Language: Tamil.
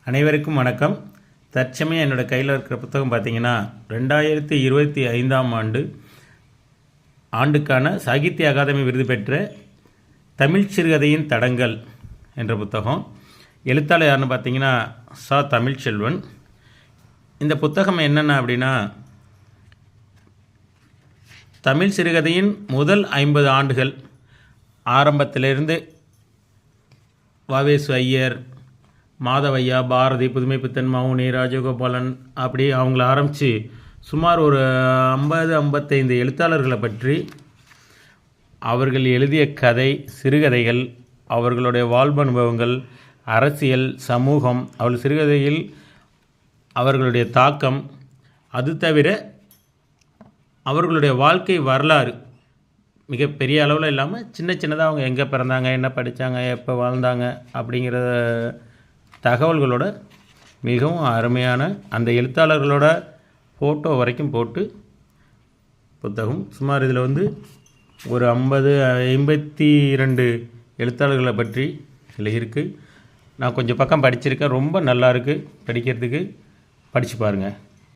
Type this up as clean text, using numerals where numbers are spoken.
அனைவருக்கும் வணக்கம். தற்சமயம் என்னோடய கையில் இருக்கிற புத்தகம் பார்த்திங்கன்னா 2025 ஆண்டுக்கான சாகித்ய அகாதமி விருது பெற்ற தமிழ் சிறுகதையின் தடங்கள் என்ற புத்தகம். எழுத்தாளர் யாருன்னு பார்த்திங்கன்னா தமிழ்ச்செல்வன். இந்த புத்தகம் என்னென்ன அப்படின்னா, தமிழ் சிறுகதையின் முதல் 50 ஆண்டுகள் ஆரம்பத்திலிருந்து வாவேசு ஐயர், மாதவையா, பாரதி, புதுமைப்பித்தன், மௌனி, ராஜகோபாலன் அப்படி அவங்கள ஆரம்பித்து சுமார் ஒரு 50-55 எழுத்தாளர்களை பற்றி அவர்கள் எழுதிய கதை, சிறுகதைகள், அவர்களுடைய வாழ்வு அனுபவங்கள், அரசியல், சமூகம், அவர்கள் சிறுகதையில் அவர்களுடைய தாக்கம், அது தவிர அவர்களுடைய வாழ்க்கை வரலாறு மிக பெரிய அளவில் இல்லாமல் சின்னதாக அவங்க எங்கே பிறந்தாங்க, என்ன படித்தாங்க, எப்போ வாழ்ந்தாங்க அப்படிங்கிற தகவல்களோட மிகவும் அருமையான அந்த எழுத்தாளர்களோட ஃபோட்டோ வரைக்கும் போட்டு புத்தகம். சுமார் இதில் ஒரு 52 எழுத்தாளர்களை பற்றி இதில் இருக்குது. நான் கொஞ்சம் பக்கம் படிச்சிருக்கேன். ரொம்ப நல்லா இருக்குது படிக்கிறதுக்கு. படித்து பாருங்கள்.